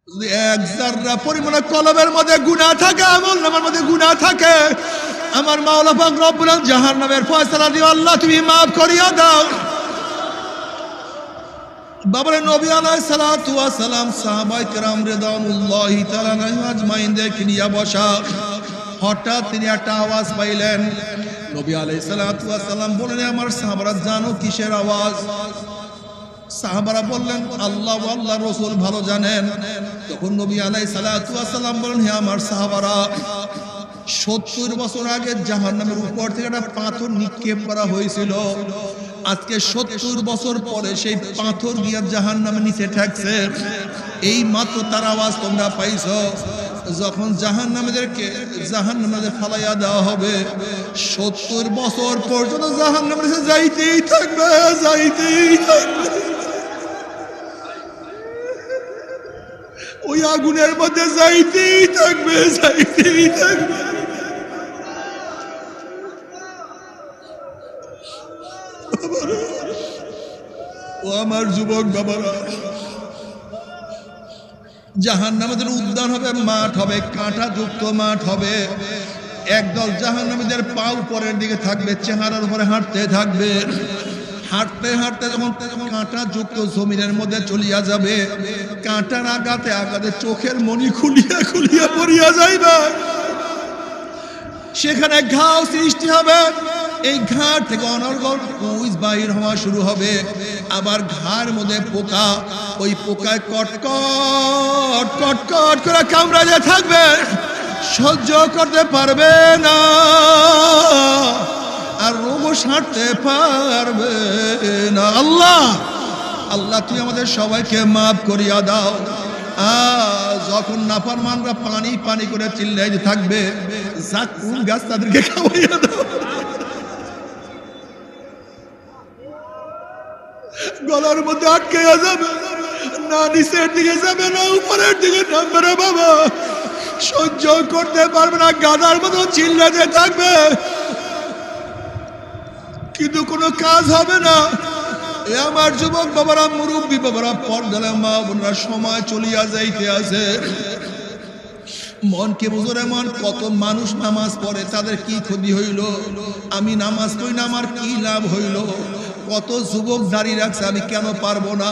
যদি এক যারা পরিমাণে কলবের মধ্যে গুনাহ থাকে, আমলনামার মধ্যে গুনাহ থাকে, আমার মাওলা পাক রব্বুল আলামিন জাহান্নামের ফয়সালা দিও, আল্লাহ তুমি মাফ করিয়া দাও। বাবরে নবী আলাইহিস সালাতু ওয়াস সালাম সাহাবায়ে কেরাম রিদওয়ানুল্লাহি তাআলা আলাইহিম আজমাইনদেরকে নিয়ে বসা। হঠাৎ তিনি একটা আওয়াজ পাইলেন। নবী আলাইহিস সালাতু ওয়াস সালাম বললেন, আমার সাহাবারা জানো কিসের আওয়াজ? সাহাবারা বললেন, আল্লাহ ও আল্লাহর রাসূল ভালো জানেন। তখন নবী আলাইহিস সালাতু ওয়াস সালাম বলেন, হে আমার সাহাবারা, 70 বছর আগে জাহান্নামের উপর থেকে একটা পাথর নিক্ষেপ করা হয়েছিল। আজকে 70 বছর পরে সেই পাথর গিয়া জাহান্নামের নিচে ঠেকছে। এই মাত্র তার আওয়াজ তোমরা পাইছো। যখন জাহান্নামীদেরকে জাহান্নামে ফালাইয়া দেওয়া হবে, 70 বছর পর্যন্ত জাহান্নামের নিচে যাইতেই থাকবে, যাইতেই থাকবে। ওই আগুনের মধ্যে যাইতেই থাকবে, যাইতেই থাকবে। ও আমার যুবক বাবারা, জাহান্নামীদের উদ্যান হবে, মাঠ হবে, কাঁটা যুক্ত মাঠ হবে। একদল জাহান্নামীদের পা উপরের দিকে থাকবে, চেহারার উপরে হাঁটতে থাকবে। হাঁটতে হাঁটতে যখন কাঁটা যুক্ত জমিনের মধ্যে চলিয়া যাবে, কাঁটার আঘাতে আঘাতে চোখের মনি খুলিয়া খুলিয়া পড়িয়া যাইবে। সেখানে ঘাও সৃষ্টি হবে। এই ঘাট থেকে অনর্গল কুইজ বাহির হওয়া শুরু হবে। আবার ঘাড় মধ্যে পোকা, ওই পোকায় কটকট কটকট করে কামড়াতে থাকবে, সহ্য করতে পারবে না, আর রোগও সারতে পারবে না। আল্লাহ আল্লাহ তুমি আমাদের সবাইকে মাফ করিয়া দাও। যখন নাফরমানরা পানি পানি করে চিল্লাইতে থাকবে, জাকুম গাছ তাদেরকে খাওয়াইয়া দাও। গলার মধ্যে আটকে যাবে, না নিচের দিকে যাবে, না উপরের দিকে নামবে না বাবা, সহ্য করতে পারবে না, গাদার মতো চিল্লাতে থাকবে, কিন্তু কোনো কাজ হবে না। এ আমার যুবক বাবারা, মুরব্বী বাবারা, পর্দালে মা বোনরা, সময় চলিয়া যাইতে আছে। মনকে বুঝরে মন, কত মানুষ নামাজ পড়ে, তাদের কি ক্ষতি হইল? আমি নামাজ পড়ি না, আমার কি লাভ হইল? কত যুবক দাঁড়িয়ে রাখছে, আমি কেন পারবো না?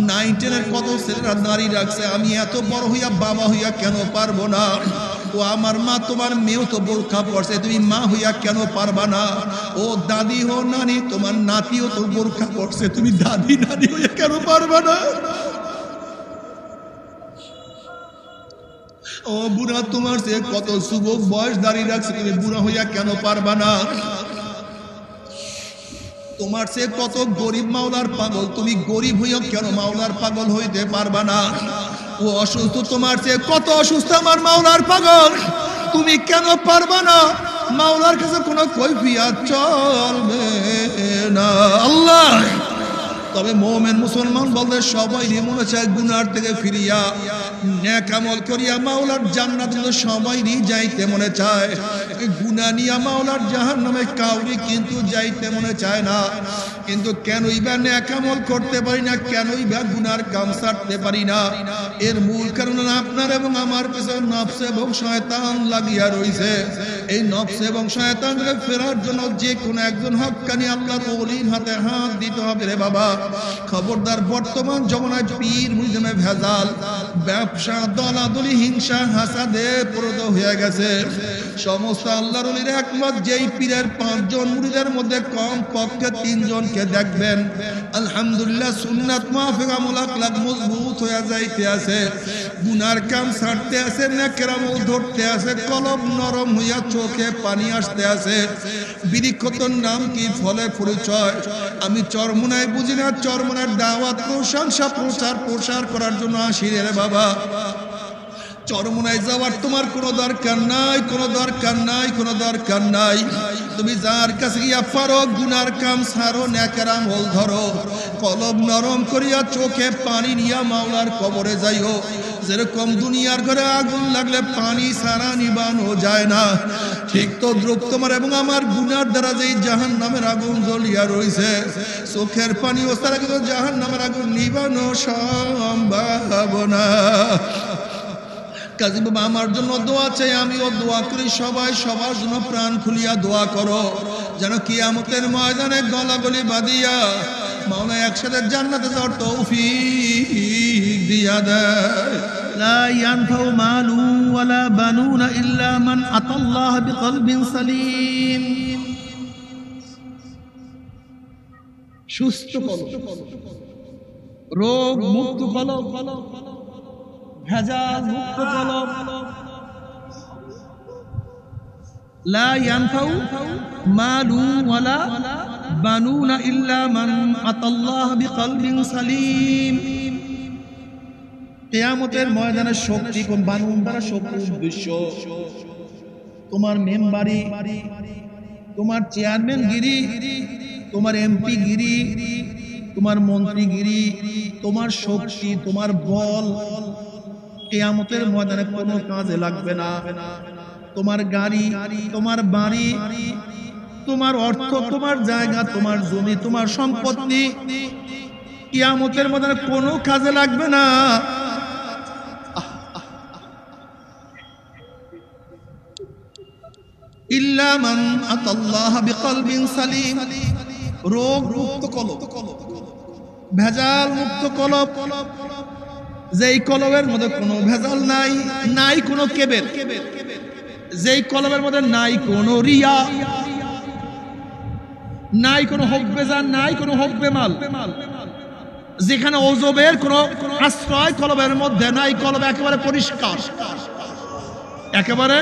9, 10-এর কত ছেলেরা দাঁড়িয়ে রাখছে, আমি এত বড় হইয়া বাবা হইয়া কেন পারবো না? ও আমার মা, তোমার মেয়েও তো বোরখা পড়ছে, তুমি মা হইয়া কেন পারবা না? ও দাদি হো নানি, তোমার নাতিও তো বোরখা পড়ছে, তুমি দাদি নানি হইয়া কেন পারবা না? ও বুড়া, তোমার সে কত যুবক বয়স দাঁড়িয়ে রাখছে, তুমি বুড়া হইয়া কেন পারবা না? তোমার সে কত গরিব মাওলার পাগল, তুমি গরিব হইয়া কেন মাওলার পাগল হইতে পারবা না? ও অসুস্থ, তোমার সে কত অসুস্থ আমার মাওলার পাগল, তুমি কেন পারবা না? মাওলার কাছে কোনো কৈফিয়ত চলবে না। আল্লাহ তবে মুমিন মুসলমান বলতে সবাই মনে চায় গুনার থেকে ফিরিয়া নেক আমল করিয়া মাওলার জান্নাত সবাই যাইতে মনে চায়। গুনাহ নিয়া মাওলার জাহান্নামে কাউরি কিন্তু যাইতে মনে চায় না। কিন্তু কেনই বা নেক আমল করতে পারি না, কেনই বা গুনার কাম ছাড়তে পারি না? এর মূল কারণ আপনার এবং আমার পিছনে নফস এবং শয়তান লাগিয়া রইছে। এই নফস এবং শয়তানকে ফেরার জন্য যে কোনো একজন হক্কানি আল্লাহর ওলির হাতে হাত দিতে হবে রে বাবা। খবরদার, বর্তমান জমানায় পীর মুরিদে ভেজাল, ব্যবসা, দলাদলি, হিংসা, হাসাদে পরিণত হয়ে গেছে। সমস্ত আল্লাহর ওলির একমত, যেই পীরের 5 জন মুরিদের মধ্যে কম পক্ষে 3 জনকে দেখবেন আলহামদুলিল্লাহ সুন্নাত মুআফিক আমল আখলাক মজবুত হয়ে যাইতে আছে, গুনার কাম ছাড়তে আছে, নেকের আমল ধরতে আছে, কলব নরম হইয়া চোখে পানি আসতে আছে। বিরিক্ষতর নাম কি, ফলে পরিচয়? আমি চরমুনায় বুঝি না, চরমুনার দাওয়াত প্রশংসা প্রচার করার জন্য আসি রে বাবা। চরমুনায় যাওয়ার তোমার কোনো দরকার নাই, কোনো দরকার নাই, কোনো দরকার নাই। তুমি যার কাছে গিয়া পারো গুনার কাম ছাড়ো, নেকের আমল ধরো, কলব নরম করিয়া চোখে পানি নিয়া মাওলার কবরে যাইও। যেরকম দুনিয়ার ঘরে আগুন লাগলে পানি ছাড়া নিবানো যায় না, ঠিক তো দ্রুপ তোমার এবং আমার গুনার দ্বারা যেই জাহান্নামের আগুন জ্বলিয়া রইছে, চোখের পানি ও ছাড়া কিন্তু জাহান্নামের আগুন নিবানো সম্ভব না। কাজী বাবা আমার জন্য দোয়া চাই, আমিও দোয়া করি, সবাই সবার জন্য প্রাণ খুলিয়া দোয়া করো, যেন কিয়ামতের ময়দানে গলাগলি বাঁধিয়া মাওলা একসাথে জান্নাতে যাওয়ার তৌফিক দিয়া দেয়। লা ইয়ানফাউ মালু ওয়ালা বানুনা ইল্লা মান আতাল্লাহ বিকলবিন সালিম। সুস্থ কলব, রোগ মুক্ত কলব, ভেজাল মুক্ত কলব। লা ইয়ানফাউ মালু ওয়ালা বানুনা ইল্লা মান আতাল্লাহ বিকলবিন সালিম। কিয়ামতের ময়দানে শক্তি কোন বানুন দ্বারা শক্তি উদ্দেশ্য তোমার মেম্বারি, তোমার চেয়ারম্যান গিরি, তোমার এমপি গিরি, তোমার মন্ত্রী গিরি, তোমার শক্তি, তোমার বল কিয়ামতের ময়দানে কোনো কাজে লাগবে না। তোমার গাড়ি, তোমার বাড়ি, তোমার অর্থ, তোমার জায়গা, তোমার জমি, তোমার সম্পত্তি কিয়ামতের ময়দানে কোনো কাজে লাগবে না। ইল্লা মান আতাল্লাহ বিকলবিন সালিম, রোগ মুক্ত কলব, ভেজাল মুক্ত কলব, যেই কলবের মধ্যে কোনো ভেজাল নাই, নাই কোনো কেবের, যেই কলবের মধ্যে নাই কোনো রিয়া, নাই কোনো হকবেজান, নাই কোনো হকবেমাল, যেখানে ওজবের কোনো আশ্রয় কলবের মধ্যে নাই, কলব একেবারে পরিষ্কার, একেবারে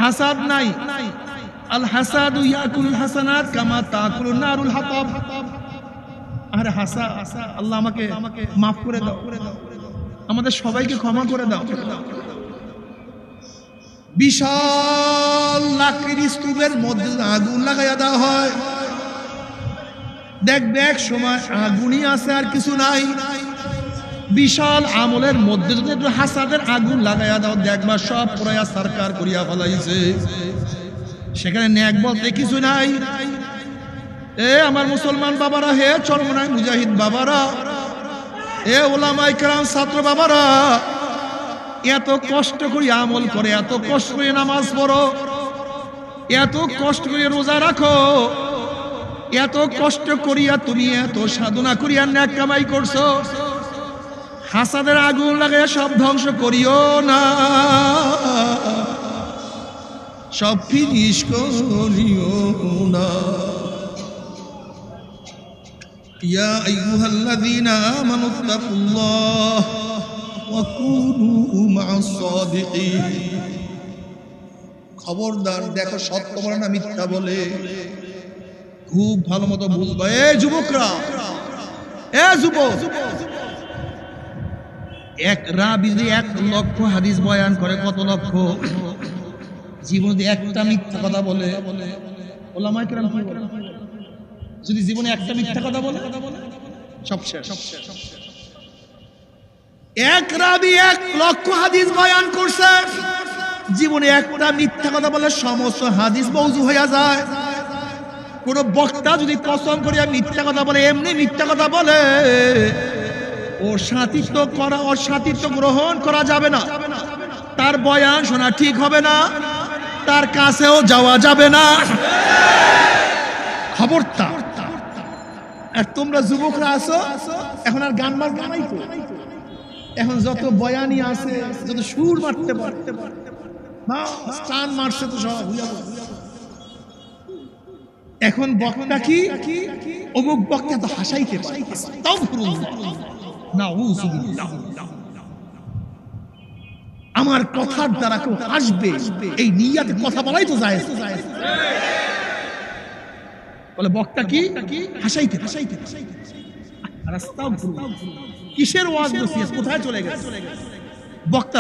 হাসাদ নাই। আল হাসাদু ইয়াকুল হাসানাত কামা তাকুলুন নারুল হাতাব। আরে হাসা, আল্লাহ আমাকে মাফ করে দাও, আমাদের সবাইকে ক্ষমা করে দাও। বিশাল লাকড়ির স্তূপের মধ্যে আগুন লাগাইয়া দেওয়া হয়, দেখবে এক সময় আগুনই আছে আর কিছু নাই। বিশাল আমলের মধ্যে যদি একটু হাসাদের আগুন লাগাইয়া দাও, দেখবা সব পুরাইয়া সরকার করিয়া ফেলাইছে, সেখানে ন্যাক বলতে কিছু নাই। এ আমার মুসলমান বাবারা, হে চরমনাই মুজাহিদ বাবারা, এ ওলামায়ে কেরাম ছাত্র বাবারা, এত কষ্ট করে আমল করে, এত কষ্ট করে নামাজ পড়ো, এত কষ্ট করে রোজা রাখো, এত কষ্ট করিয়া তুমি এত সাধনা করিয়া ন্যাক কামাই করছো, হাসাদের আগুন লাগাইয়া সব ধ্বংস করিও না, সব ফিনিশ করিও না। ইয়া আইয়ুহাল্লাযীনা আমানুত্তাকুল্লাহ ওয়া কুনু মা'আস সাদিকিন। খবরদার, দেখো সত্য বলে না মিথ্যা বলে, খুব ভালো মতো বুঝবা। এ যুবকরা, এ যুবক, এক রাবি যদি 1 লক্ষ হাদিস বয়ান করে, কত লক্ষ জীবনে একটা মিথ্যা কথা বলে, ওলামায়ে কেরাম কি বলে? যদি জীবনে একটা মিথ্যা কথা বলে সব শেষ। এক রাবি 1 লক্ষ হাদিস বয়ান করছে, জীবনে একটা মিথ্যা কথা বলে সমস্ত হাদিস মওযু হয়ে যায়। কোন বক্তা যদি কসম করিয়া মিথ্যা কথা বলে, এমনি মিথ্যা কথা বলে, ওর সাথীত্ব করা, ওর সাথীত্ব গ্রহণ করা যাবে না, তার বয়ান শোনা ঠিক হবে না, তার কাছেও যাওয়া যাবে না। খবরদার। আর তোমরা যুবকরা আছো, এখন আর গান বাজনা নাই তো, এখন যত বয়ানি আছে, যত সুর মারতে পারতে না, স্টান মারছে তো সব হইয়া গেল। এখন বক্তা কি, অমুক বক্তা তো হাসাইতে পারে, আমার কথার দ্বারা কেউ হাসবে, এই নিয়াতে কথা বলাই তো যায়। বলে বক্তা কি হাসাইতে, কিসের ওয়াজ নসিহত, কোথায় চলে গেছে বক্তা?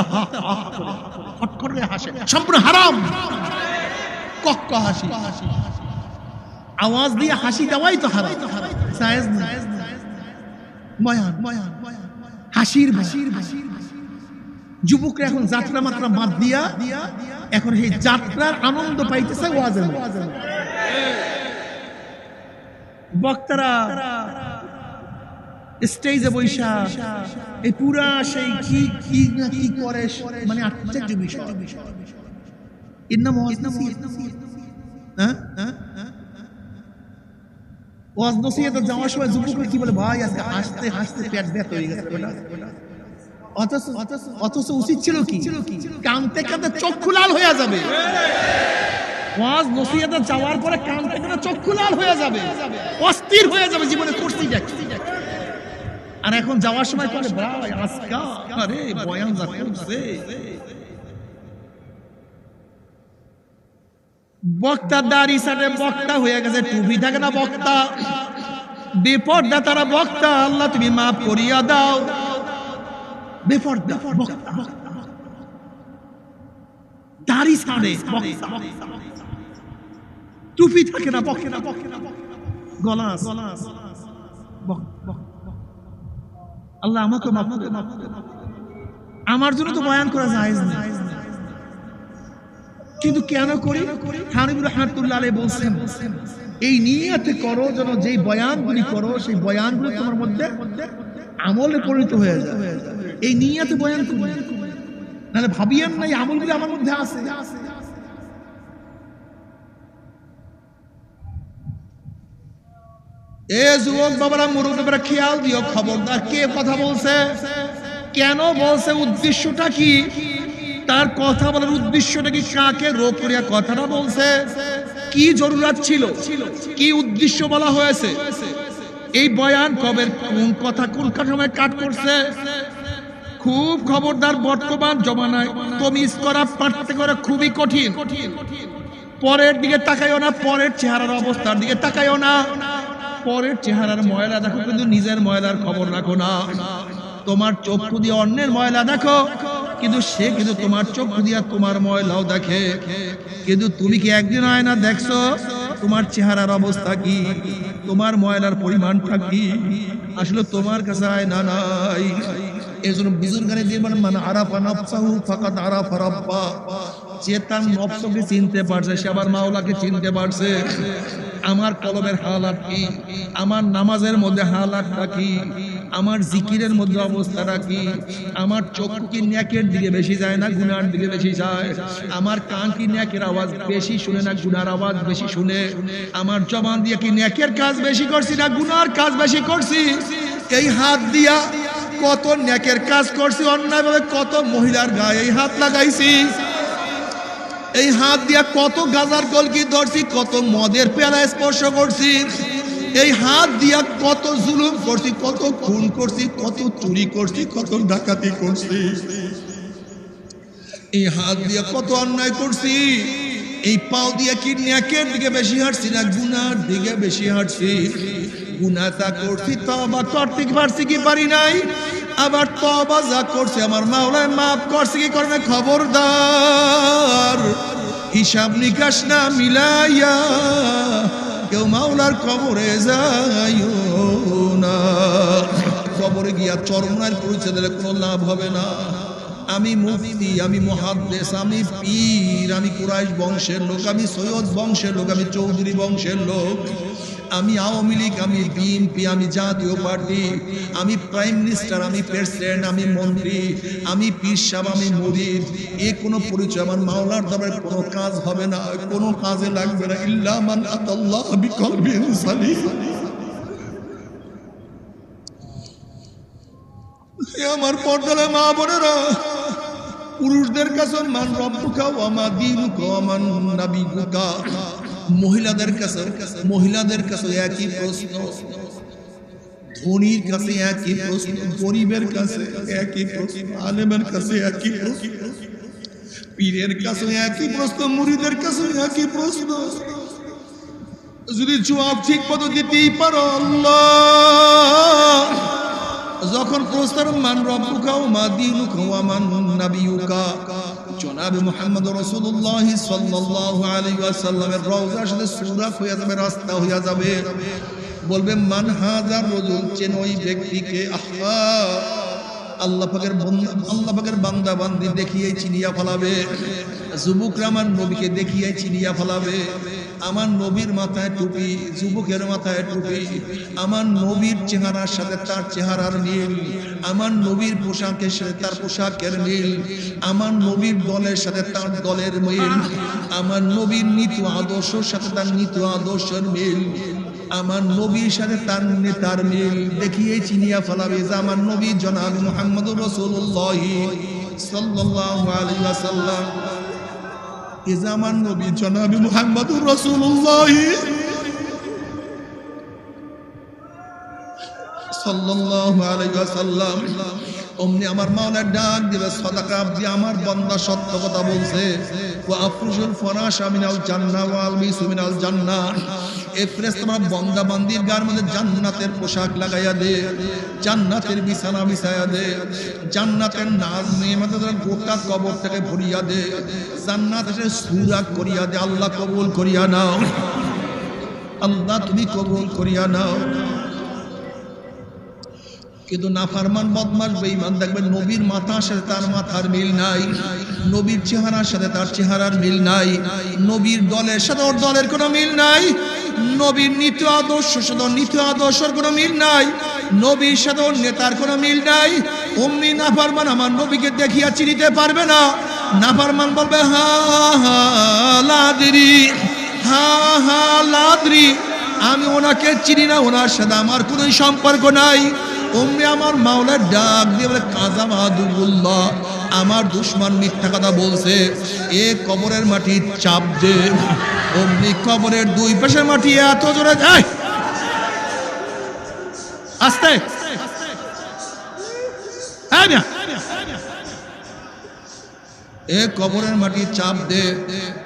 হট করে হাসে, সম্পূর্ণ হারাম। কক্ক হাসি, আওয়াজ দিয়ে হাসি দেওয়াই তো হারাম, জায়েজ না। বয়ান, হাসির যুবকরা এখন যাত্রা মাত্রা বাদ দিয়া এখন এই যাত্রার আনন্দ পাইতেছে ওয়াজের মধ্যে। বক্তারা স্টেজে বৈশা এই পুরা সেই কি কি না কি করে, মানে আশ্চর্য বিষয়। এর নাম ওয়াজ নসিহত। ওয়াজ নসিহতে যাওয়ার সময় যুবকরা কি বলে, ভাই আজকে হাসতে হাসতে পেট ব্যথা হয়ে গেছে। অথচ উচিত ছিল কি, কানতে কানতে চক্ষু লাল হয়ে যাবে। ওয়াজ নসিহতে যাওয়ার পরে কানতে কানতে চক্ষু লাল হয়ে যাবে, অস্থির হয়ে যাবে, জীবনে করছি দেখছি। আর এখন যাওয়ার সময় বলে, ভাই আজকা আরে বয়ান যা করছে। বক্তা দাড়ি সাথে বক্তা হয়ে গেছে, টুপি থাকে না বক্তা, বেপর্দা তারা বক্তা। আল্লাহ তুমি মাফ করিয়া দাও। বেপর্দা বক্তা, দাড়ি সাথে বক্তা, টুপি থাকে না বক্তা, গলাস আল্লাহ আমাকে মাফ করে। আমার জন্য তো বয়ান করা জায়েজ না, কিন্তু কেন করি? থানবী রাহমাতুল্লাহ আলাইহি বলছেন, এই নিয়তে করো যেন যেই বয়ানগুলি করো সেই বয়ানগুলো তোমার মধ্যে আমলে পরিণত হয়ে যায়। এই নিয়তে বয়ান করো, নাহলে ভাবিয়েন না এই আমলগুলি আমার মধ্যে আছে। এ যুবক বাবারা, মুরব্বিরা খেয়াল দিও, খবরদার। কে কথা বলছে, কেন বলছে, উদ্দেশ্যটা কি, তার কথা বলার উদ্দেশ্যটা কি, কাকে রোগ করিয়া কথাটা বলছে, কি জরুরত ছিল, কি উদ্দেশ্য বলা হয়েছে, এই বয়ান কবে কোন কথা কোন সময় কাট করছে। খুব খবরদার, বর্তমান জমানায় তমিজ করা পাঠতে করা খুবই কঠিন। পরের দিকে তাকাইও না, পরের চেহারার অবস্থার দিকে তাকাইও না। পরের চেহারার ময়লা দেখো, কিন্তু নিজের ময়লার খবর রাখো না। তোমার চক্ষু দিয়ে অন্যের ময়লা দেখো, কিন্তু সে কিন্তু তোমার চক্ষু দিয়ে তোমার ময়লাও দেখে। কিন্তু তুমি কি একদিন আয়না দেখছো তোমার চেহারার অবস্থা কি, তোমার ময়লার পরিমাণটা কি? আসলে তোমার কাছে আয়না নাই। এজন্য বুজুর্গানে দিয়ে বলেন, মান আরাফা নাফসাহু ফাকাদ আরাফা রাব্বা। যে তার নফসকে চিনতে পারছে সে আবার মাওলাকে চিনতে পারছে। আমার কলমের হালাত কি, আমার নামাজের মধ্যে হালাতটা কি, আমার জিকিরের মধ্যে অবস্থাটা কি, আমার চক্ষু কি নেকের দিকে বেশি যায় না গুনার দিকে বেশি যায়, আমার কান কি নেকের আওয়াজ বেশি শুনে না গুনার আওয়াজ বেশি শুনে, আমার জবান দিয়ে কি নেকের কাজ বেশি করছি না গুনার কাজ বেশি করছি। এই হাত দিয়া কত নেকের কাজ করছি, অন্যায়ভাবে কত মহিলার গায়ে এই হাত লাগাইছি। এই হাত দিয়া কত গাজার কলকি ধরছি, কত মদের পেলা স্পর্শ করছি। এই হাত দিয়া কত জুলুম করছি, কত খুন করছি, কত চুরি করছি, কত ডাকাতি করছি। এই হাত দিয়া কত অন্যায় করছি। এই পাও দিয়া কি নেকের দিকে বেশি হাঁটছি না গুনার দিকে বেশি হাঁটছি। গুনাহটা করছি, তওবা করতে পারছি কি পারি নাই। আবার তওবা যা করছি আমার মাওলায় মাফ করছে কি করবে। খবরদার, হিসাব নিকাশ না মিলাইয়া কেউ মাওলার কবরে যাইও না। কবরে গিয়া চরমনার পরিচয় দিলে কোনো লাভ হবে না। আমি মুফতি, আমি মুহাদ্দিস, আমি পীর, আমি কুরাইশ বংশের লোক, আমি সৈয়দ বংশের লোক, আমি চৌধুরী বংশের লোক, আমি আওয়ামী লীগ, আমি বিএনপি, আমি জাতীয় পার্টি, আমি প্রাইম মিনিস্টার, আমি প্রেসিডেন্ট, আমি মন্ত্রী, আমি পীর সাহেব, আমি মুরিদ, এ কোনো পরিচয় আমার মাওলার দরবারে কোনো কাজ হবে না, কোনো কাজে লাগবে না। ইল্লা মান আতাল্লাহ বিকলবিন সালিম। আমার পর্দালে মা বোনেরা, পুরুষদের কাছে মান রব্বুকা ওয়া মা দীনুকা ওয়া মান নাবিয়ুকা। মহিলাদের কাছে একই প্রশ্ন, ধনীর কাছে একই প্রশ্ন, গরিবের কাছে একই প্রশ্ন, আলেমের কাছে একই প্রশ্ন, পীরের কাছে একই প্রশ্ন, মুরিদের কাছে একই প্রশ্ন। যদি জবাব ঠিক মতো দিতেই পারো, আল্লাহ যখন প্রশ্ন মান রব্বুকা ওয়া মা দীনুকা ওয়া মান নাবিয়ুকা, জনাবে মুহাম্মদ রাসূলুল্লাহ সাল্লাল্লাহু আলাইহি ওয়াসাল্লামের রওজার সাথে সুরাত হয়ে যাবে, রাস্তা হয়ে যাবে। বলবে মান হাযার রাজুল, চেন ওই ব্যক্তিকে। আহা, আল্লাহ পাকের বান্দা বান্দি দেখিয়ে চিনিয়া ফেলাবে। যুবকরা আমার নবীকে দেখিয়ে চিনিয়া ফেলাবে। আমার নবীর মাথায় টুপি, যুবকের মাথায় টুপি, আমার নবীর চেহারার সাথে তার চেহারার মিল, আমার নবীর পোশাকের সাথে তার পোশাকের মিল, আমার নবীর দলের সাথে তার দলের মিল, আমার নবীর নীতি আদর্শের সাথে তার নীতি আদর্শের মিল, আমার নবীর সাথে তার নেতার মিল দেখিয়ে চিনিয়া ফেলাবে যে আমার নবী জনাব মুহাম্মদুর রাসূলুল্লাহ সাল্লাল্লাহু আলাইহি ওয়াসাল্লাম, এই যে আমার নবী জনাব মুহাম্মদুর রাসূলুল্লাহ সাল্লাল্লাহু আলাইহি ওয়াসাল্লাম। অমনি আমার মাওলা ডাক দিবে, সাদাকা আবদি, আমার বান্দা সত্য কথা বলছে। ওয়া আফরুজুল ফরাশা মিনাল জান্নাহ ওয়া আলবিসু মিনাল জান্নাহ। এই ফেরেশতা বান্দা বান্দির গায়ের মধ্যে জান্নাতের পোশাক লাগাইয়া দে, জান্নাতের বিছানা বিছাইয়া দে, জান্নাতের নাজ নেয়ামতের গোটা কবর থেকে ভরিয়া দে, জান্নাতের সুরাগ করিয়া দে। আল্লাহ কবুল করিয়া নাও, আল্লাহ তুমি কবুল করিয়া নাও। কিন্তু নাফরমান বদমাশ বেঈমান দেখবেন নবীর মাথার সাথে তার মাথার মিল নাই, নবীর চেহারার সাথে তার চেহারার মিল নাই, নবীর দলের সাথে ওর দলের কোনো মিল নাই, নবীর নীতি আদর্শের সাথে নীতি আদর্শের কোনো মিল নাই, নবীর সাথে ওর নেতার কোনো মিল নাই। অমনি নাফরমান আমার নবীকে দেখিয়া চিনিতে পারবে না। নাফরমান বলবে হা হা লাদরি, হা হা লাদরি, আমি ওনাকে চিনি না, ওনার সাথে আমার কোনো সম্পর্ক নাই। অমনি আমার মাওলার ডাক দিয়ে বলে কাজা মাহাদুল্লাহ, আমার দুশ্মন মিথ্যা কথা বলছে, এ কবরের মাটি চাপ দে। অমনি কবরের দুই পাশের মাটি এত জোরে যায়, আস্তে এ কবরের মাটি চাপ দে।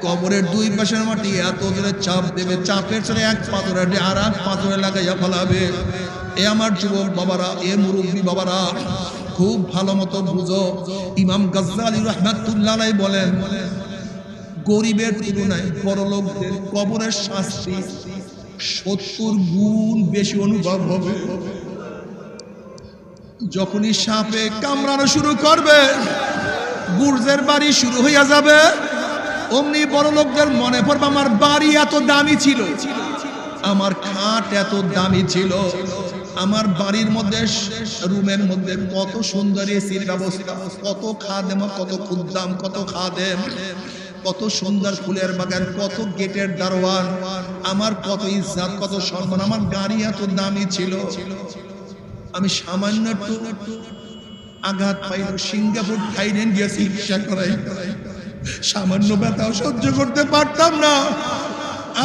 কবরের দুই পাশের মাটি এত জোরে চাপ দেবে, চাপের চলে এক পাথরে আর এক পাথরে লাগাইয়া ফেলাবে। এ আমার যুবক বাবারা, এ মুরব্বী বাবারা, খুব ভালো মতো বুঝো। ইমাম গাজ্জালী রাহমাতুল্লাহ আলাইহি বলেন, গরিবের তুলনায় বড়লোকদের কবরের শাস্তি 70 গুণ বেশি অনুভব হবে। যখনই সাপে কামড়ানো শুরু করবে, গুর্জের বাড়ি শুরু হইয়া যাবে, অমনি বড়লোকদের মনে পড়বে আমার বাড়ি এত দামি ছিল, আমার খাট এত দামি ছিল, আমার বাড়ির মধ্যে রুমের মধ্যে কত সুন্দর এসির ব্যবস্থা, কত খাদেম, কত খুদ্দাম, কত খাদেম, কত সুন্দর ফুলের বাগান, কত গেটের দারোয়ান, আমার কত ইজ্জত, কত সম্মান, আমার গাড়ি এত দামি ছিল। আমি সামান্য একটু আঘাত পাইল, সিঙ্গাপুর থাইল্যান্ড গিয়ে চিকিৎসা করাই, সামান্য ব্যথাও সহ্য করতে পারতাম না।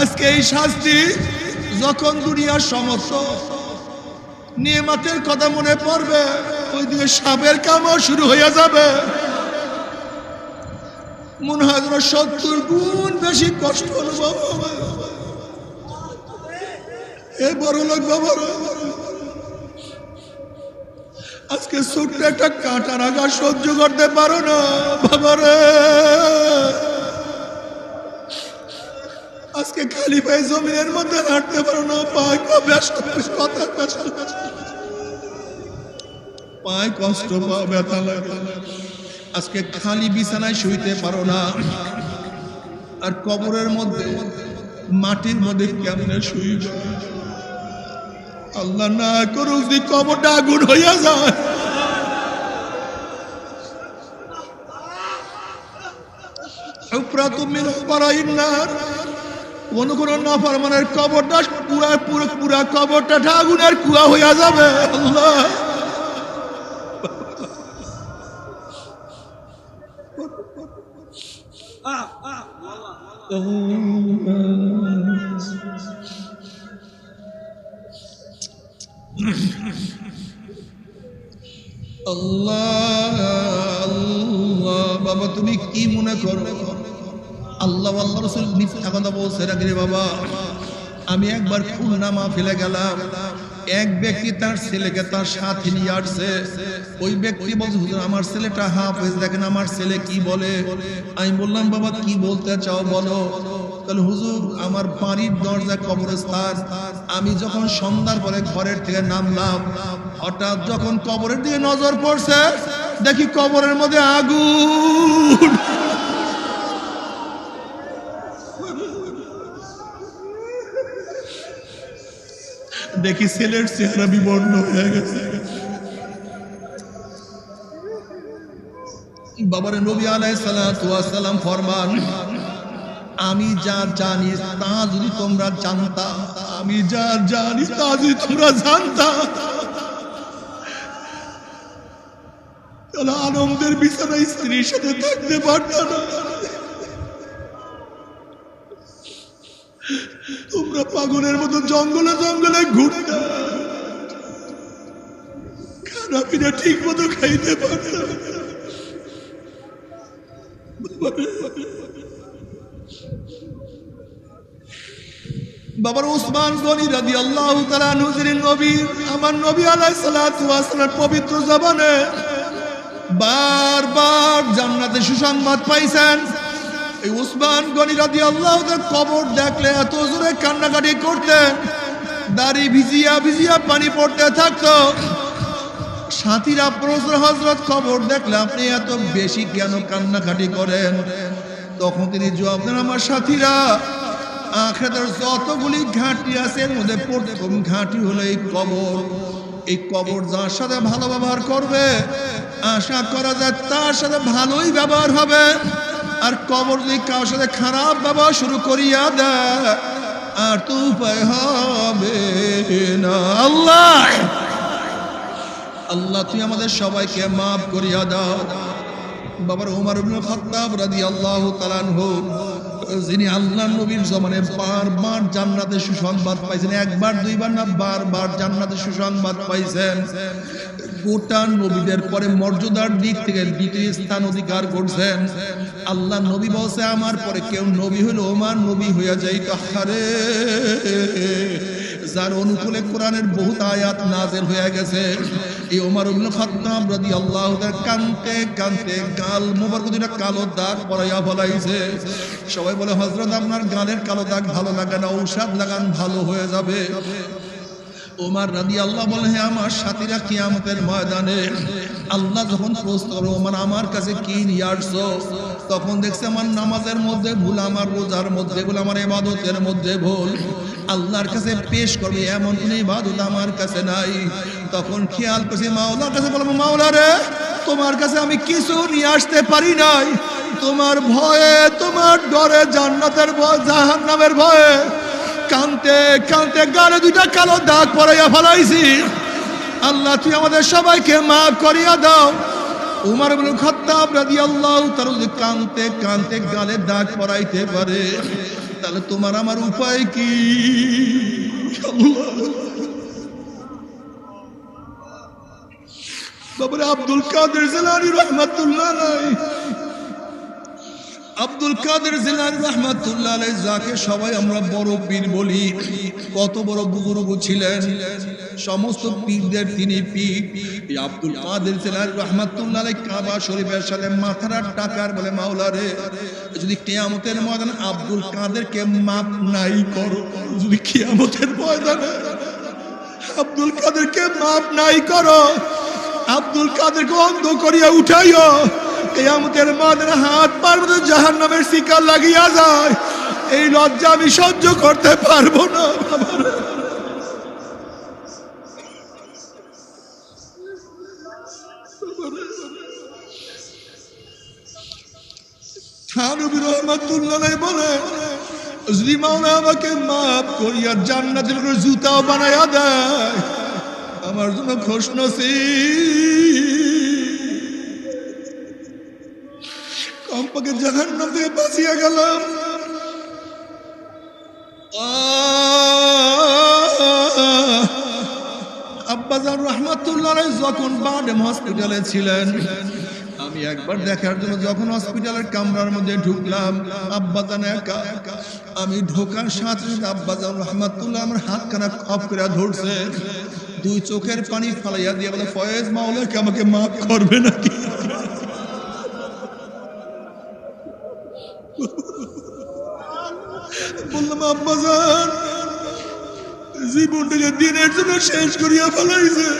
আজকে এই শাস্তি যখন দুনিয়ার সমস্ত নিয়ামতের কথা মনে পড়বে, ওইদিকে সাপের কামও শুরু হয়ে যাবে। মনে হয় 70 গুণ বেশি কষ্ট অনুভব হবে। এ বড় লোক বাবা, আজকে ছোট্ট একটা কাঁটার আঘাত সহ্য করতে পারো না বাবারে। আজকে খালি পায়ে জমিনের মধ্যে হাঁটতে পারো না, পায়ে পায়ে কষ্ট, পায় ব্যথা লাগে। আজকে খালি বিছানায় শুইতে পারো না, আর কবরের মধ্যে মাটির মধ্যে কেমনে শুইবে। আল্লাহ না করুক যদি কবরটা আগুন হইয়া যায়। কোন নাফরমানের কবরটা পুরা কবরটা আগুনের কুয়া হইয়া যাবে। আল্লাহ আল্লাহ আল্লাহ। বাবা তুমি কি মনে করো আল্লাহ আল্লাহ রাসূল মিথ্যা কথা বলছে নাকি রে বাবা? আমি একবার খুলনা মাহফিলে গেলাম, এক ব্যক্তি তার ছেলেকে তার সাথে নিয়ে আসছে। ওই ব্যক্তি বলছে হুজুর আমার ছেলেটা হাফেজ, দেখেন আমার ছেলে কি বলে। আমি বললাম বাবা কি বলতে চাও বলো। তাহলে হুজুর আমার বাড়ির দরজা কবরস্থান, আমি যখন সন্ধ্যার পরে ঘরের থেকে নামলাম, হঠাৎ যখন কবরের দিকে নজর পড়ছে, দেখি কবরের মধ্যে আগুন। দেখি ছেলের চেহারা বিবর্ণ হয়ে গেছে। বাবার নবী আলাইহিস সালাতু ওয়াস সালাম ফরমান, আমি যা জানি তা যদি তোমরা জানতা, আমি যা জানি তা যদি তোমরা জানতা, তাহলে আনন্দের বিছানায় স্ত্রীর সাথে থাকতে পারত না। তোমরা পাগলের মতো জঙ্গলে জঙ্গলে ঘুরতে, খানা পিনা ঠিক মতো খাইতে পারত না। বাবার ওসমান গনি রাদিয়াল্লাহু তাআলা নুজরিন নবী, আমার নবী আলাইহিস সালাতু ওয়াস সালাম পবিত্র জবানে বারবার জান্নাতে সুসংবাদ পাইছেন। এই ওসমান গনি রাদিয়াল্লাহু তাআলা কবর দেখলে এত জোরে কান্নাকাটি করতেন, দাড়ি ভিজিয়া ভিজিয়া পানি পড়তে থাকতো। সাথীরা প্রশ্ন, হযরত কবর দেখলে আপনি এত বেশি কেন কান্নাকাটি করেন? তখন তিনি জবাব দেন, আমার সাথীরা, আখিরাতের যতগুলি ঘাঁটি আছে এর মধ্যে প্রথম ঘাঁটি হলো এই কবর। এই কবর যার সাথে ভালো ব্যবহার করবে, আশা করা যায় তার সাথে ভালোই ব্যবহার হবে। আর কবর যদি কারোর সাথে খারাপ ব্যবহার শুরু করিয়া দেয়, আর তো উপায় হবে না। আল্লাহ আল্লাহ তুই আমাদের সবাইকে মাফ করিয়া দাও। বাবার ওমর ইবনে খাত্তাব রাদিয়াল্লাহু তাআলা আনহু, যিনি আল্লাহর নবীর জমানে বারবার জান্নাতের সুসংবাদ পাইছেন, একবার দুইবার না, বারবার জান্নাতের সুসংবাদ পাইছেন। গোটা নবীদের পরে মর্যাদার দিক থেকে দ্বিতীয় স্থান অধিকার করছেন। আল্লাহ নবী বলছে, আমার পরে কেউ নবী হলো ওমর নবী হইয়া যাইত। আরে যার অনুকূলে কোরআনের বহুত আয়াত নাযিল হয়ে গেছে। এই ওমর ইবনে খাত্তাব রাদিয়াল্লাহু তাআলা কানতে কানতে গাল মোবারক দুইটা কালো দাগ পড়াইয়া ফলাইছে। সবাই বলে, হযরত আপনার গালের কালো দাগ ভালো লাগে না, ঔষধ লাগান ভালো হয়ে যাবে। ওমর রাদিয়াল্লাহু বলে, হে আমার সাথীরা, কিয়ামতের ময়দানে আল্লাহ যখন প্রশ্ন করবে, ওমর আমার কাছে কি নিয়ে আসছো? তখন দেখছে আমার নামাজের মধ্যে ভুল, আমার রোজার মধ্যে ভুল, আমার ইবাদতের মধ্যে ভুল। আল্লাহর কাছে পেশ করবে এমন কোন ইবাদত আমার কাছে নাই। তখন খেয়াল করছি মাওলার কাছে, বলবো, মাওলা রে, তোমার কাছে আমি কিছু নিয়ে আসতে পারি নাই। তোমার ভয়ে, তোমার ডরে, জান্নাতের ভয়, জাহান্নামের ভয়ে কানতে কানতে গালে দুইটা কালো দাগ পড়াইয়া ফেলাইছি। আল্লাহ তুই আমাদের সবাইকে মাফ করিয়া দাও। উমর ইবনে খাত্তাব রাদিয়াল্লাহু তাআলা যদি কানতে কানতে গালে দাগ পড়াইতে পারে, তাহলে তোমার আমার উপায় কি? বাবা আব্দুল কাদের জিলানী রাহমাতুল্লাহ আলাইহি, আব্দুল কাদের জিলানী রাহমাতুল্লাহ আলাইহি, যাকে সবাই আমরা বড় পীর বলি, কত বড় বুজুর্গ ছিলেন, সমস্ত পীরদের তিনি পীর। এই আব্দুল কাদের জিলানী রাহমাতুল্লাহ আলাইহি কাবা শরীফের সাথে মাথাটা টাকার বলে, মাওলা রে, যদি কিয়ামতের ময়দানে আব্দুল কাদেরকে মাফ নাই করো, যদি কিয়ামতের ময়দানে আব্দুল কাদেরকে মাফ নাই করো, আব্দুল কাদেরকে অন্ধ করিয়া উঠাইও, কিয়ামতের ময়দানে হাত পার মধ্যে জাহান্নামের শিকার লাগিয়া যায়, এই লজ্জা আমি সহ্য করতে পারবো না। থানবী রাহমাতুল্লাহ আলাইহি বলে, যদি মাওলা আমাকে মাফ করিয়া জান্নাতের করে জুতাও বানাইয়া দেয়, আমার জন্য খুশনসিব। কমপক্ষে জাহান্নাম থেকে বাঁচিয়া গেলাম। আব্বাজান রাহমাতুল্লাহ আলাইহি যখন বাডেম হসপিটালে ছিলেন, আমি একবার দেখার জন্য যখন হসপিটালের কামরার মধ্যে ঢুকলাম, আব্বাজান একা। আমি ঢোকার সাথে সাথে আব্বাজান রাহমাতুল্লাহ আমার হাতখানা খপ করে ধরছে, দুই চোখের পানি ফালাইয়া দিয়ে বলে, ফয়েজ, মাওলা কি আমাকে মাফ করবে নাকি? আব্বাজান জীবনটাকে দিনের জন্য শেষ করিয়া ফেলাইছে।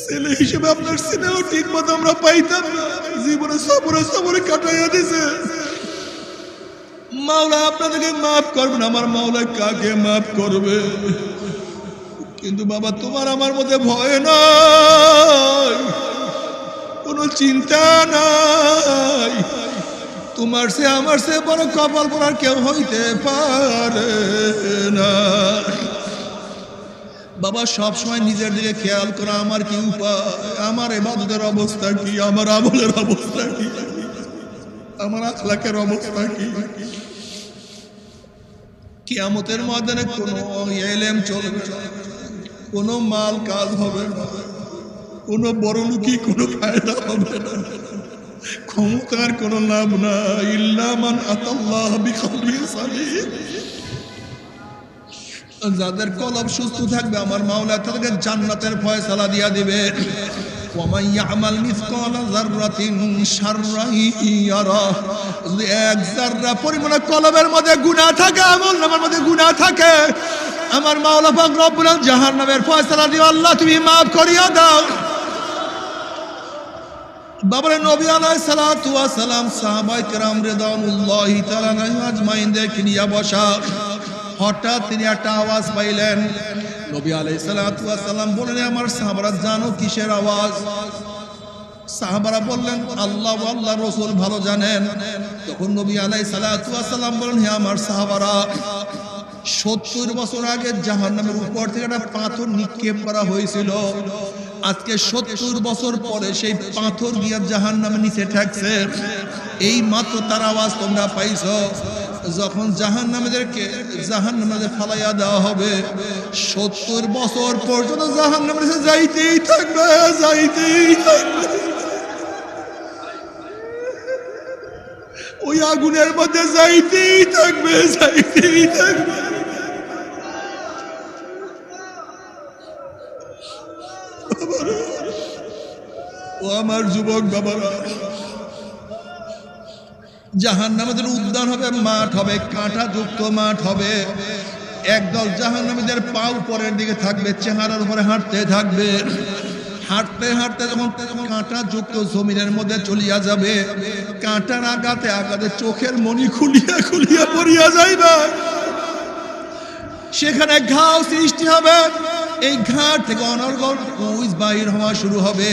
ছেলে হিসেবে আপনার ছেলেও ঠিক মতো আমরা পাইতাম না, জীবনে সবরে সবরে কাটাইয়া দিছে। মাওলা আপনাদেরকে মাফ করবেন, আমার মাওলা কাকে মাফ করবে? কিন্তু বাবা তোমার আমার মধ্যে ভয় নাই, কোনো চিন্তা নাই। তোমার সে আমার সে বড় কপাল পড়ার কেউ হইতে পারে না। বাবা সব সময় নিজের দিকে খেয়াল করা আমার কি উপায়? আমার ইবাদতের অবস্থা কি, আমার আমলের অবস্থা কি, আমার আখলাকের অবস্থা কি? কিয়ামতের ময়দানে কোনো ইলম চলবে না, কোনো মাল কাজ হবে না, কোনো বড় লুকি কোনো ফায়দা হবে না, ক্ষমতার কোনো লাভ না। ইল্লা মান আতাল্লাহ বিকলবিন সালিম। যাদের কলব সুস্থ থাকবে আমার মাওলা তাদেরকে জান্নাতের ফয়সালা দিয়া দিবে। ওয়ামান ইয়ামাল মিসকালা যাররাতিন শাররান ইয়ারা। এক যাররা পরিমাণ কলবের মধ্যে গুনাহ থাকে, আমল নামার মধ্যে গুনাহ থাকে, আমার মাওলা পাক রব্বুল আলামিন জাহান্নামের ফয়সালা দিও, আল্লাহ তুমি maaf করিয়া দাও। বাবারে নবী আলাইহিস সালাতু ওয়াস সালাম সাহাবায়ে কেরাম রিদওয়ানুল্লাহি তাআলা আজমাইনদেরকে নিয়ে বসা। হঠাৎ তিনি একটা আওয়াজ পাইলেন। নবী আলাইহিস সালাতু ওয়াস সালাম বললেন, আমার সাহাবারা জানো কিসের আওয়াজ? সাহাবারা বললেন, আল্লাহ ও আল্লাহর রাসূল ভালো জানেন। তখন নবী আলাইহিস সালাতু ওয়াস সালাম বললেন, হে আমার সাহাবারা, 70 বছর আগে জাহান্নামের উপর থেকে একটা পাথর নিক্ষেপ করা হয়েছিল। আজকে 70 বছর পরে সেই পাথর গিয়া জাহান্নামের নিচে ঠেকছে। এই মাত্র তার আওয়াজ তোমরা পাইছো। যখন জাহান্নামীদেরকে জাহান্নামে ফালাইয়া দেওয়া হবে, 70 বছর পর্যন্ত জাহান্নামের কাছে যাইতেই থাকবে, যাইতেই থাকবে। ওই আগুনের মধ্যে যাইতেই থাকবে, যাইতেই থাকবে। ও আমার যুবক বাবারা, জাহান্নামীদের উদ্যান হবে, মাঠ হবে, কাঁটা যুক্ত মাঠ হবে। একদল জাহান্নামীদের পা উপরের দিকে থাকবে, চেহারার উপরে হাঁটতে থাকবে। হাঁটতে হাঁটতে যখন কাঁটা যুক্ত জমিনের মধ্যে চলিয়া যাবে, কাঁটার আঘাতে আঘাতে চোখের মনি খুলিয়া খুলিয়া পড়িয়া যাইবে। সেখানে ঘাও সৃষ্টি হবে। এই ঘাট থেকে অনর্গল কুইজ বাহির হওয়া শুরু হবে।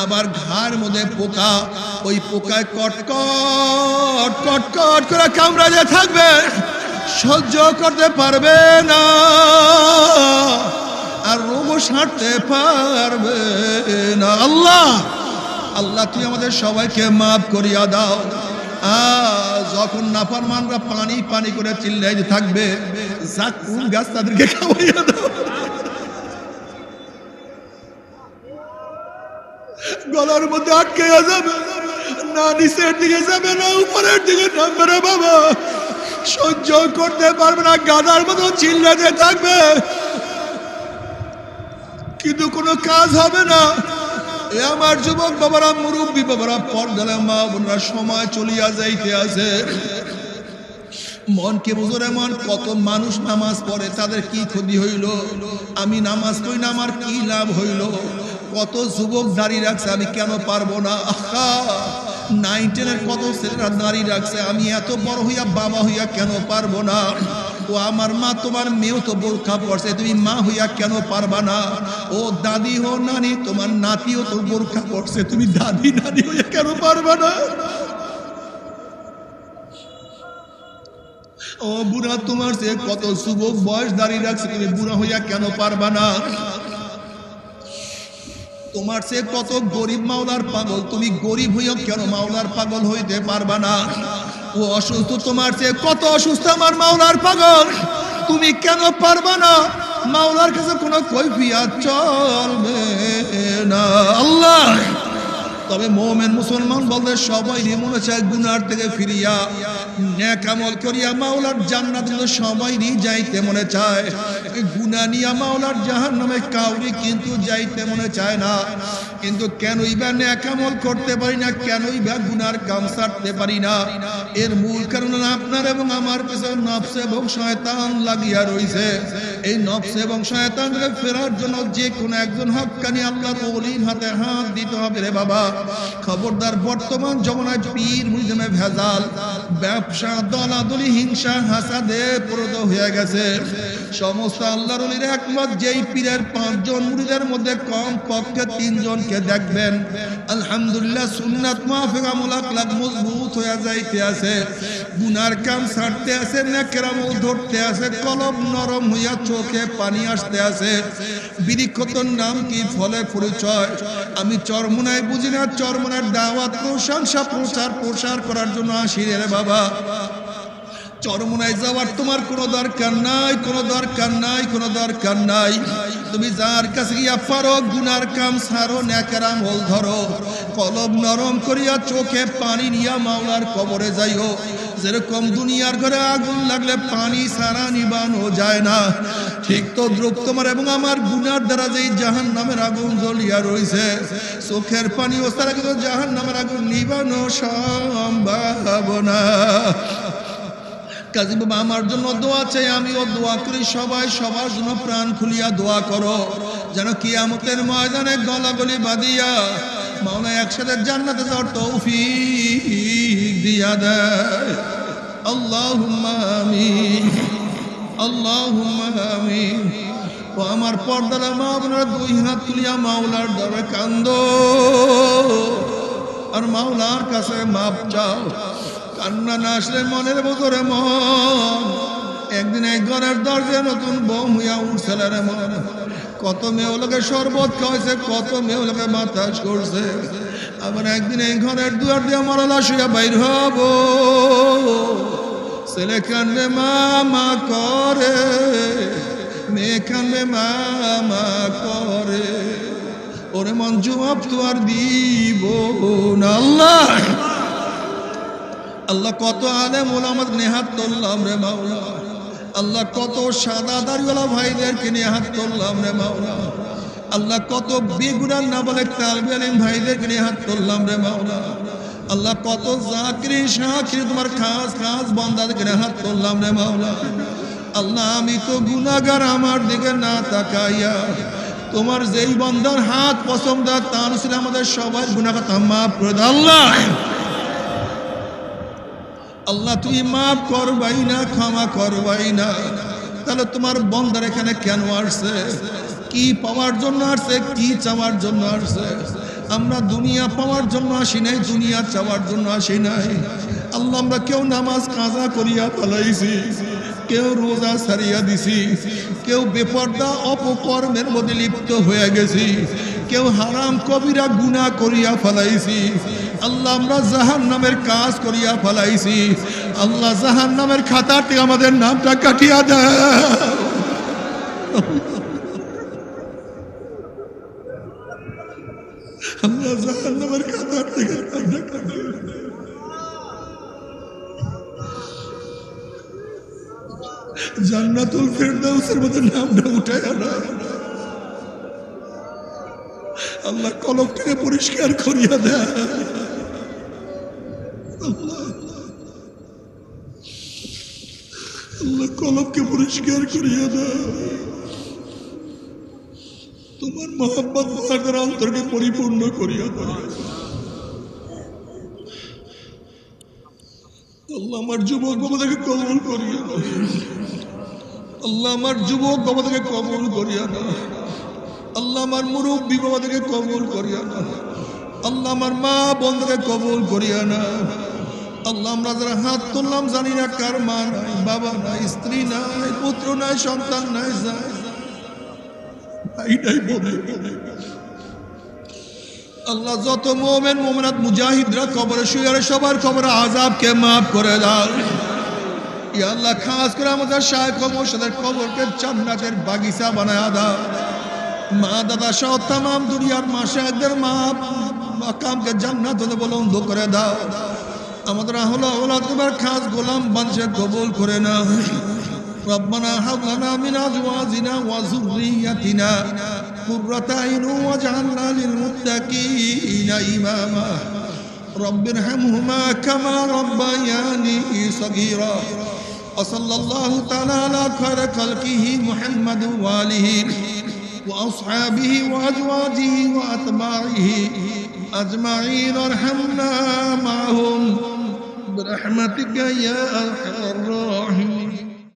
আবার ঘাড় মধ্যে পোকা, ওই পোকায় কটকট কটকট করে কামড়াতে থাকবে, সহ্য করতে পারবে না, আর রোগও সারতে পারবে না। আল্লাহ আল্লাহ তুই আমাদের সবাইকে মাফ করিয়া দাও। যখন নাফরমানরা পানি পানি করে চিল্লাইতে থাকবে, জাকুম গাছ তাদেরকে খাওয়াইয়া দাও। গলার মধ্যে আটকে যাবে, না নিচের দিকে যাবে, না উপরের দিকে নামবে রে বাবা, সহ্য করতে পারবে না, গাদার মতো চিল্লাতে থাকবে, কিন্তু কোনো কাজ হবে না। এ আমার যুবক বাবারা, মুরব্বী বাবারা, পর্দার মা বোনরা, সময় চলিয়া যাইতে আছে। মনকে বুঝরে মন, কত মানুষ নামাজ পড়ে, তাদের কি ক্ষতি হইল? আমি নামাজ পড়ি না, আমার কি লাভ হইল? কত যুবক দাঁড়িয়ে রাখছে, আমি কেন পারবো না? 9, 10 কত ছেলেরা দাঁড়িয়ে রাখছে, আমি এত বড় হইয়া বাবা হইয়া কেন পারবো না? ও আমার মা, তোমার মেয়েও তো বোরখা পড়ছে, তুমি মা হইয়া কেন পারবা না? ও দাদি হো নানি, তোমার নাতিও তো বোরখা পড়ছে, তুমি দাদি নানি হইয়া কেন পারবা না? ও বুড়া, তোমার সে কত যুবক বয়স দাঁড়িয়ে রাখছে, তুমি বুড়া হইয়া কেন পারবা না? তোমার সে কত গরিব মাওলার পাগল, তুমি গরিব হইয়া কেন মাওলার পাগল হইতে পারবা না? ও অসুস্থ, তোমার সে কত অসুস্থ আমার মাওলার পাগল, তুমি কেন পারবা না? মাওলার কাছে কোনো কৈফিয়ত চলবে না। আল্লাহ, তবে মুমিন মুসলমান বলতে সবাই মনে চায় গুনার থেকে ফিরিয়া নেক আমল করিয়া মাওলার জান্নাতে সবাই যাইতে মনে চায়। এই গুনাহ নিয়া মাওলার জাহান্নামে কাউরি কিন্তু যাইতে মনে চায় না। কিন্তু কেনই বা নেক আমল করতে পারি না, কেনই বা গুনার কাম ছাড়তে পারি না? এর মূল কারণ আপনার এবং আমার পেছনে নফস এবং শয়তান লাগিয়া রইছে। এই নফস এবং শয়তানকে ফেরার জন্য যে কোনো একজন হক্কানি আল্লাহর ওলির হাতে হাত দিতে হবে রে বাবা। খবরদার, বর্তমান জমানায় পীর মুরিদমে ভেজাল, ব্যবসা, দলাদলি, হিংসা, হাসাদে পুরোদ হয়ে গেছে। সমস্ত আল্লাহর ওলির একমত, যেই পীরের 5 জন মুরিদের মধ্যে কম পক্ষে 3 জনকে দেখবেন আলহামদুলিল্লাহ সুন্নাত মুআফিক আমল আখলাক মজবুত হয়ে যাইতে আছে, গুনার কাম ছাড়তে আছে, নেকের আমল ধরতে আছে, কলব নরম হইয়া চোখে পানি আসতে আছে। বিরিক্ষতর নাম কি, ফলে পরিচয়। আমি চরমুনায় বুঝি না, চরমুনার দাওয়াত প্রশংসা প্রচার করার জন্য আসি রে বাবা। চরমুনায় যাওয়ার তোমার কোনো দরকার নাই, কোনো দরকার নাই, কোনো দরকার নাই। তুমি যার কাছে গিয়া পারো গুনার কাম ছাড়ো, নেকের আমল ধরো, কলব নরম করিয়া চোখে পানি নিয়া মাওলার কবরে যাইও। যেরকম দুনিয়ার ঘরে আগুন লাগলে পানি ছাড়া নিবানো যায় না, ঠিক তো দ্রুপ তোমার এবং আমার গুনার দ্বারা যেই জাহান্নামের আগুন জ্বলিয়া রইছে, চোখের পানি ও ছাড়া কিন্তু জাহান্নামের আগুন নিবানো সম্ভব না। কাজী বাবা, আমার জন্য দোয়া চাই, আমিও দোয়া করি, সবাই সবার জন্য প্রাণ খুলিয়া দোয়া করো, যেন কিয়ামতের ময়দানে গলাগলি বাঁধিয়া মাওলা একসাথে জান্নাতে যাওয়ার তৌফিক দিয়া দেয়। আল্লাহুম্মা আমিন, আল্লাহুম্মা আমিন। ও আমার পর্দার মা আপনারা 2 হাত তুলিয়া মাওলার দরবারে কান্দো আর মাওলার কাছে মাপ চাও। কান্না না আসলে মনের ভিতরে মন, একদিন এই ঘরের দরজা নতুন বউ হইয়া উঠছিল রে মন। কত মেয়েগুলোকে শরবত খাওয়াইছে, কত মেয়েগুলোকে বাতাস করছে, আবার একদিন এই ঘরের দুয়ার দিয়ে মরলা শুয়া বাইর হব। ছেলে কান্দে মামা করে, মেয়ে কান্দে মামা করে, ওরে মন জবাব তো আর দিব না। আল্লাহ আল্লাহ কত আলেম ওলামাত নেহাত তুললাম রে মাওলা। আল্লাহ কত সাদা দাড়িওয়ালা ভাইদেরকে নেহাত তুললাম রে মাওলা। আল্লাহ কত বেগুনার না বলে তালবে আলিম ভাইদেরকে নেহাত তুললাম রে মাওলা। আল্লাহ কত জাকিরি শাকিরি তোমার খাস খাস বান্দাদেরকে নেহাত তুললাম রে মাওলা। আল্লাহ আমি তো গুনাহগার, আমার দিকে না তাকাইয়া তোমার যেই বান্দার হাত পছন্দ তার ছিল আমাদের সবাই গুনাহ কথা মাফ করে দাও। আল্লাহ আল্লাহ তুই মাফ করবাই না, ক্ষমা করবাই না, তাহলে তোমার বন্দার এখানে কেন আসছে? কি পাওয়ার জন্য আসছে? কি চাওয়ার জন্য আসছে? আমরা দুনিয়া পাওয়ার জন্য আসি নাই, দুনিয়া চাওয়ার জন্য আসি নাই। আল্লাহ আমরা কেউ নামাজ কাজা করিয়া ফেলাইছি, কেউ রোজা ছাড়িয়া দিছি, কেউ বেপরদা অপকর্মের মধ্যে লিপ্ত হয়ে গেছি, কেউ হারাম কবিরা গুনাহ করিয়া ফেলাইছি। আল্লাহ আমরা জাহান্নামের কাজ করিয়া ফেলাইছি। আল্লাহ জাহান্নামের খাতা থেকে আমাদের নামটা কাটিয়া দাও। আল্লাহ জাহান্নামের খাতা থেকে নামটা কাটিয়া দাও। জান্নাতুল ফেরদাউসের মধ্যে নামটা উঠাইয়া দাও। আল্লাহ কলব থেকে পরিষ্কার করিয়া দেয়। আল্লাহ কলবকে পরিষ্কার করিয়া দেয়। তোমার মহব্বত তোমাদের অন্তরকে পরিপূর্ণ করিয়া দেয়। আল্লাহ আমার যুবক বাবাদেরকে কবুল করিয়া দেয়। আল্লাহ আমার যুবক বাবাদেরকে কবুল করিয়া দেয়। আল্লাহ আমার মুরব্বী বাবাদেরকে কবুল করিয়া না। আল্লাহ আমার মা বোনদেরকে কবুল করিয়া না। আল্লাহ আমরা যারা হাত তুললাম জানি না কার মা নাই, বাবা নাই, স্ত্রী নাই, পুত্র নাই, সন্তান নাই, আল্লাহ যত মুমিন মুমিনাত মুজাহিদরা কবরে শুয়ে সবার কবরে আযাবকে মাফ করে দাও। ইয়া আল্লাহ খাস করে আমাদের শায়েখ ও মুর্শিদের কবরকে জান্নাতের বাগিচা বানায়া দাও। মা দাদা সহ তাম দুনিয়ার মাশায়েখদের মাকামকে জান্নাত হতে বুলন্দ করে দাও। আমাদের আহলে ওলাদ তোমার খাস গোলাম বানশে কবুল করে নাও। ربنا هب لنا من أزواجنا وذريتنا قرة أعين واجعلنا للمتقين إماما رب ارحمهما كما ربياني صغيرا وصلى الله تعالى على خير خلقه محمد وآله وأصحابه وأزواجه وأتباعه أجمعين ارحمنا معهم برحمتك يا أرحم الراحمين